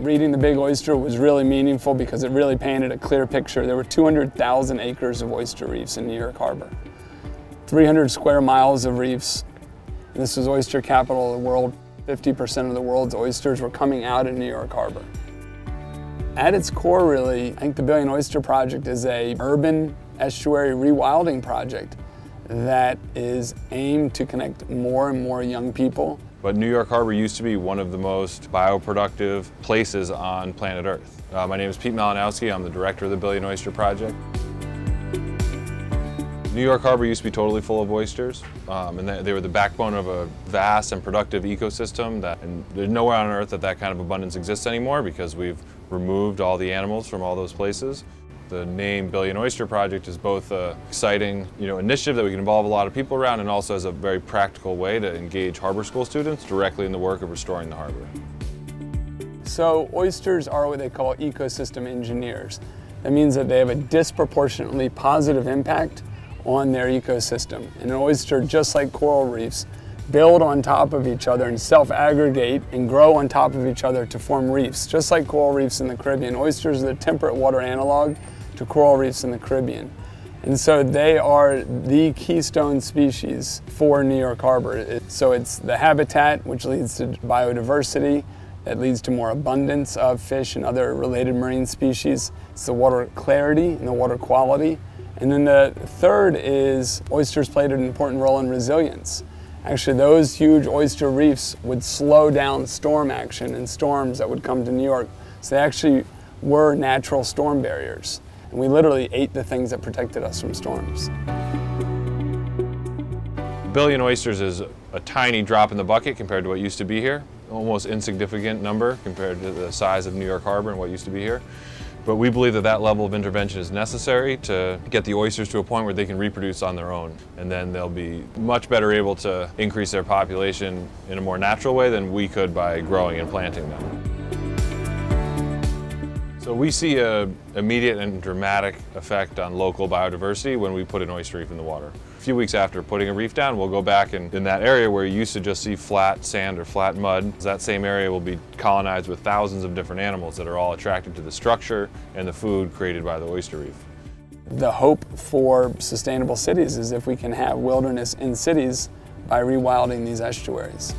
Reading The Big Oyster was really meaningful because it really painted a clear picture. There were 200,000 acres of oyster reefs in New York Harbor, 300 square miles of reefs. This was oyster capital of the world. 50% of the world's oysters were coming out of New York Harbor. At its core, really, I think the Billion Oyster Project is an urban estuary rewilding project that is aimed to connect more and more young people. But New York Harbor used to be one of the most bioproductive places on planet Earth. My name is Pete Malinowski. I'm the director of the Billion Oyster Project. New York Harbor used to be totally full of oysters, and they were the backbone of a vast and productive ecosystem. And there's nowhere on Earth that kind of abundance exists anymore because we've removed all the animals from all those places. The name Billion Oyster Project is both an exciting initiative that we can involve a lot of people around, and also as a very practical way to engage harbor school students directly in the work of restoring the harbor. So oysters are what they call ecosystem engineers. That means that they have a disproportionately positive impact on their ecosystem. And an oyster, just like coral reefs, build on top of each other and self-aggregate and grow on top of each other to form reefs. Just like coral reefs in the Caribbean, oysters are the temperate water analog to coral reefs in the Caribbean. And so they are the keystone species for New York Harbor. So it's the habitat, which leads to biodiversity, that leads to more abundance of fish and other related marine species. It's the water clarity and the water quality. And then the third is oysters played an important role in resilience. Actually, those huge oyster reefs would slow down storm action and storms that would come to New York. So they actually were natural storm barriers. And we literally ate the things that protected us from storms. A billion oysters is a tiny drop in the bucket compared to what used to be here. Almost insignificant number compared to the size of New York Harbor and what used to be here. But we believe that that level of intervention is necessary to get the oysters to a point where they can reproduce on their own. And then they'll be much better able to increase their population in a more natural way than we could by growing and planting them. So we see an immediate and dramatic effect on local biodiversity when we put an oyster reef in the water. A few weeks after putting a reef down, we'll go back and in that area where you used to just see flat sand or flat mud, that same area will be colonized with thousands of different animals that are all attracted to the structure and the food created by the oyster reef. The hope for sustainable cities is if we can have wilderness in cities by rewilding these estuaries.